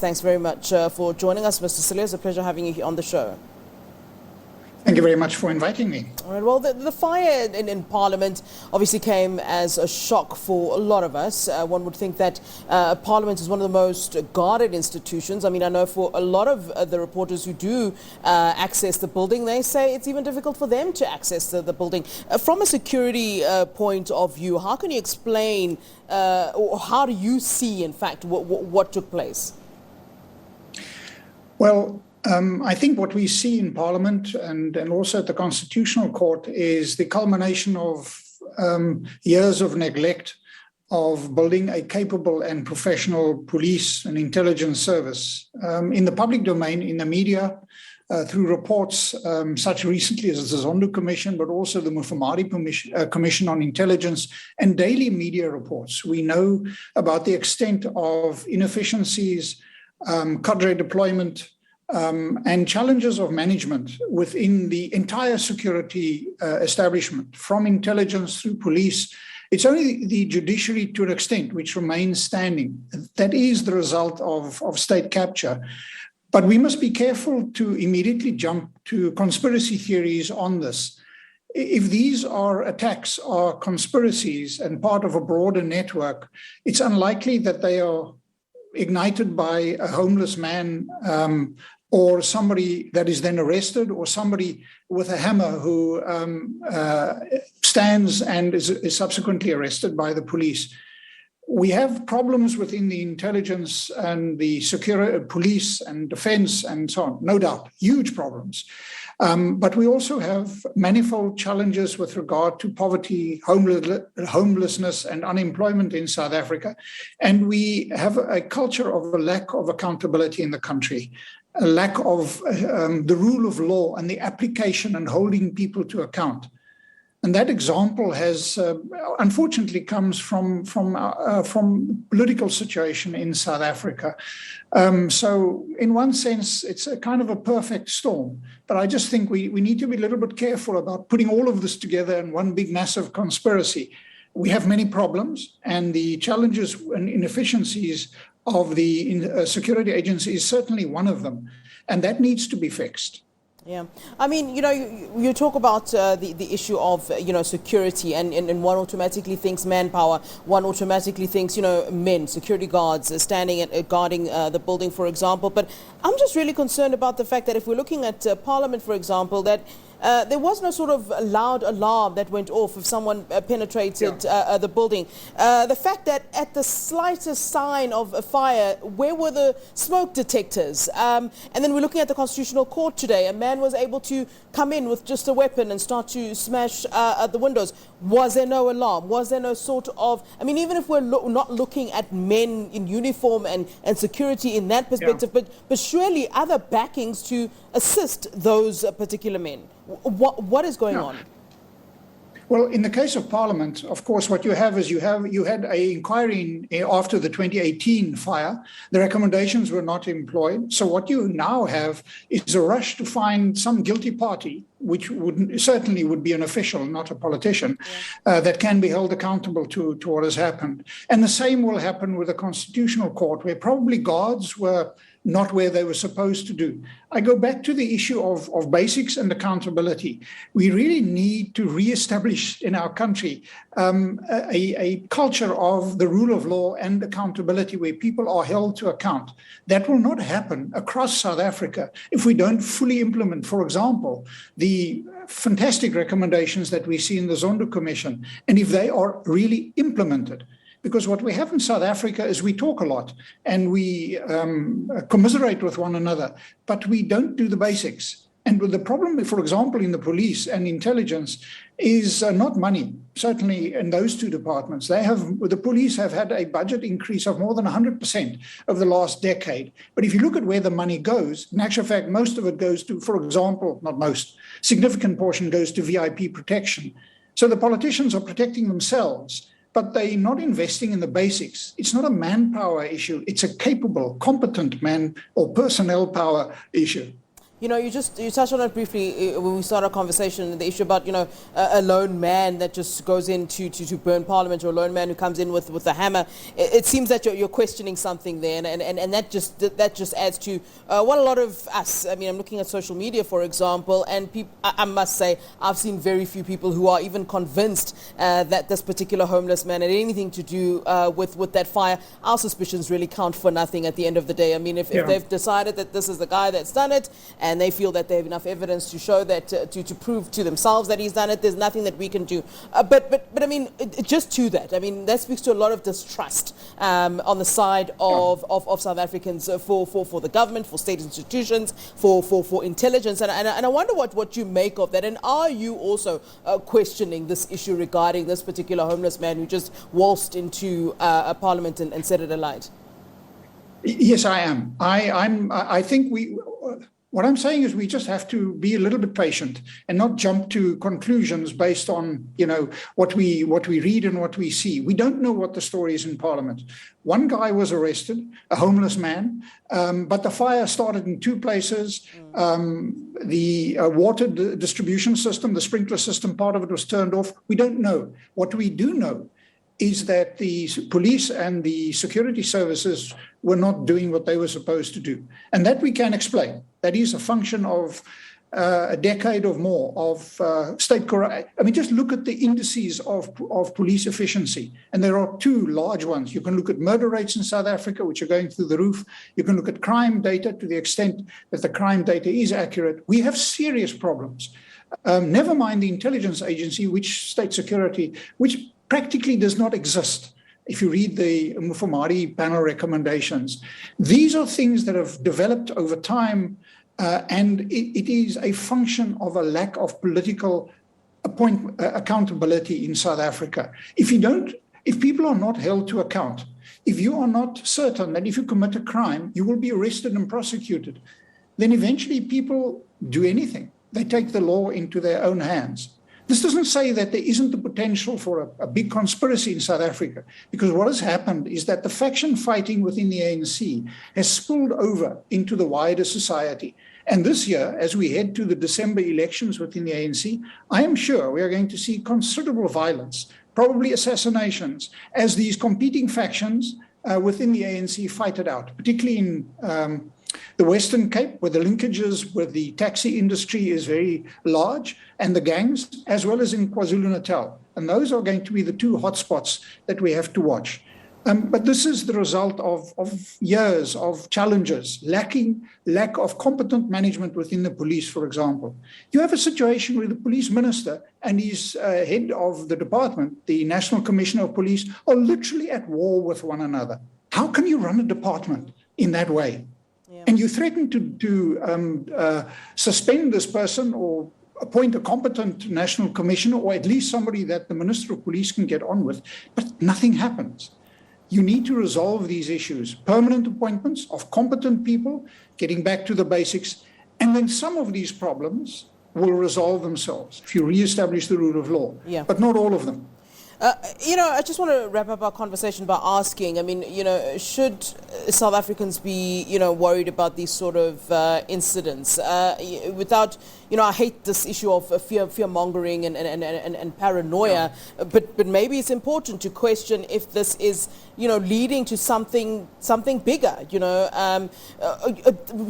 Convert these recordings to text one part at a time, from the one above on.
Thanks very much for joining us, Mr Cilliers. A pleasure having you here on the show. Thank you very much for inviting me. All right, well, the fire in Parliament obviously came as a shock for a lot of us. One would think that Parliament is one of the most guarded institutions. I mean, I know for a lot of the reporters who do access the building, they say it's even difficult for them to access the building. From a security point of view, how can you explain, or how do you see, in fact, what took place? Well, I think what we see in Parliament and also at the Constitutional Court is the culmination of years of neglect of building a capable and professional police and intelligence service. In the public domain, in the media, through reports such recently as the Zondo Commission, but also the Mufamadi Commission on Intelligence and daily media reports, we know about the extent of inefficiencies, cadre deployment, and challenges of management within the entire security establishment, from intelligence through police. It's only the judiciary to an extent which remains standing. That is the result of state capture. But we must be careful to immediately jump to conspiracy theories on this. If these are attacks or conspiracies and part of a broader network, it's unlikely that they are ignited by a homeless man or somebody that is then arrested, or somebody with a hammer who stands and is subsequently arrested by the police. We have problems within the intelligence and the security, police and defense and so on, no doubt, huge problems. But we also have manifold challenges with regard to poverty, homelessness and unemployment in South Africa. And we have a culture of a lack of accountability in the country, a lack of the rule of law and the application and holding people to account. And that example has, unfortunately, comes from political situation in South Africa. So in one sense, it's a kind of a perfect storm. But I just think we need to be a little bit careful about putting all of this together in one big, massive conspiracy. We have many problems, and the challenges and inefficiencies of the security agency is certainly one of them. And that needs to be fixed. Yeah, I mean, you talk about the issue of, security, and one automatically thinks manpower, one automatically thinks, men, security guards standing and guarding the building, for example. But I'm just really concerned about the fact that if we're looking at Parliament, for example, that there was no sort of loud alarm that went off if someone penetrated the building. The fact that at the slightest sign of a fire, where were the smoke detectors? And then we're looking at the Constitutional Court today. A man was able to come in with just a weapon and start to smash the windows. Was there no alarm? Was there no sort of... I mean, even if we're not looking at men in uniform and security in that perspective, but surely other backings to assist those particular men. What is going on? Well, in the case of Parliament, of course, what you have is you had an inquiry after the 2018 fire. The recommendations were not employed. So what you now have is a rush to find some guilty party, which certainly would be an official, not a politician, that can be held accountable to what has happened. And the same will happen with the Constitutional Court, where probably guards were not where they were supposed to do. I go back to the issue of basics and accountability. We really need to reestablish in our country a culture of the rule of law and accountability where people are held to account. That will not happen across South Africa if we don't fully implement, for example, the fantastic recommendations that we see in the Zondo Commission, and if they are really implemented. Because what we have in South Africa is we talk a lot and we commiserate with one another, but we don't do the basics. And the problem, for example, in the police and intelligence is not money, certainly in those two departments. The police have had a budget increase of more than 100% over the last decade. But if you look at where the money goes, in actual fact, most of it goes to, for example, not most, significant portion goes to VIP protection. So the politicians are protecting themselves, but they're not investing in the basics. It's not a manpower issue. It's a capable, competent man or personnel power issue. You know, you touched on it briefly when we started our conversation, the issue about, a lone man that just goes in to burn Parliament, or a lone man who comes in with a hammer. It seems that you're questioning something there, and that just adds to what a lot of us, I mean, I'm looking at social media, for example, and I must say, I've seen very few people who are even convinced that this particular homeless man had anything to do with that fire. Our suspicions really count for nothing at the end of the day. I mean, if they've decided that this is the guy that's done it, and they feel that they have enough evidence to show that, to prove to themselves that he's done it, there's nothing that we can do. But I mean, just to that, I mean, that speaks to a lot of distrust on the side of South Africans for the government, for state institutions, for intelligence. And I wonder what you make of that. And are you also questioning this issue regarding this particular homeless man who just waltzed into Parliament and set it alight? Yes, I am. I think what I'm saying is we just have to be a little bit patient and not jump to conclusions based on, what we read and what we see. We don't know what the story is in Parliament. One guy was arrested, a homeless man, but the fire started in two places. The water distribution system, the sprinkler system, part of it was turned off. We don't know. What we do know is that the police and the security services were not doing what they were supposed to do. And that we can explain. That is a function of a decade or more of state corruption. I mean, just look at the indices of police efficiency. And there are two large ones. You can look at murder rates in South Africa, which are going through the roof. You can look at crime data to the extent that the crime data is accurate. We have serious problems. Never mind the intelligence agency, which state security, which practically does not exist. If you read the Mufamadi panel recommendations, these are things that have developed over time, and it is a function of a lack of political accountability in South Africa. If people are not held to account, if you are not certain that if you commit a crime, you will be arrested and prosecuted, then eventually people do anything. They take the law into their own hands. This doesn't say that there isn't the potential for a big conspiracy in South Africa, because what has happened is that the faction fighting within the ANC has spilled over into the wider society. And this year, as we head to the December elections within the ANC, I am sure we are going to see considerable violence, probably assassinations, as these competing factions within the ANC fight it out, particularly in the Western Cape, where the linkages with the taxi industry is very large, and the gangs, as well as in KwaZulu-Natal. And those are going to be the two hotspots that we have to watch. But this is the result of years of challenges, lack of competent management within the police, for example. You have a situation where the police minister and his head of the department, the National Commissioner of Police, are literally at war with one another. How can you run a department in that way? Yeah. And you threaten to suspend this person or appoint a competent national commissioner, or at least somebody that the Minister of Police can get on with, but nothing happens. You need to resolve these issues. Permanent appointments of competent people, getting back to the basics, and then some of these problems will resolve themselves if you reestablish the rule of law, but not all of them. I just want to wrap up our conversation by asking, I mean, should South Africans be, worried about these sort of incidents without, I hate this issue of fear mongering and paranoia, but maybe it's important to question if this is, leading to something bigger.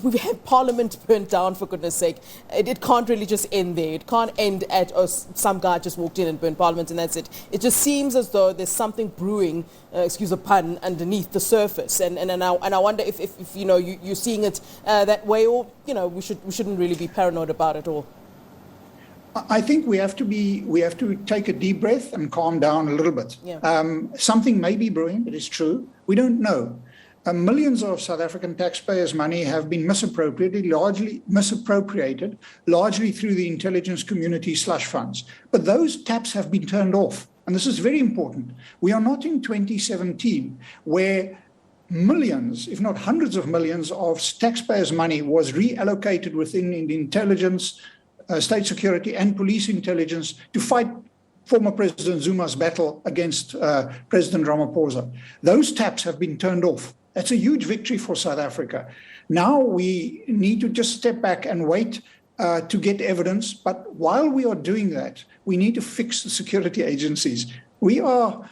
We've had Parliament burnt down, for goodness sake. It can't really just end there. It can't end at some guy just walked in and burned Parliament and that's it. It just seems as though there's something brewing, excuse the pun, underneath the surface, and I wonder if you're seeing it that way, or we shouldn't really be paranoid about it all. I think we have to take a deep breath and calm down a little bit. Something may be brewing. It is true. We don't know. Millions of South African taxpayers' money have been misappropriated, largely through the intelligence community slush funds. But those taps have been turned off. And this is very important. We are not in 2017, where millions, if not hundreds of millions of taxpayers' money was reallocated within the intelligence, state security and police intelligence to fight former President Zuma's battle against President Ramaphosa. Those taps have been turned off. That's a huge victory for South Africa. Now we need to just step back and wait to get evidence. But while we are doing that, we need to fix the security agencies. We are,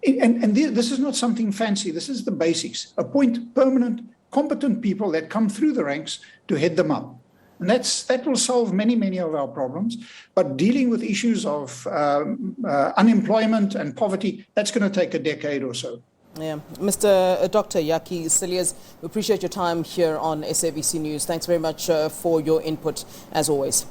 and this is not something fancy. This is the basics. Appoint permanent, competent people that come through the ranks to head them up. And that will solve many of our problems. But dealing with issues of unemployment and poverty, that's going to take a decade or so. Yeah. Dr. Jakkie Cilliers, we appreciate your time here on SABC News. Thanks very much for your input, as always.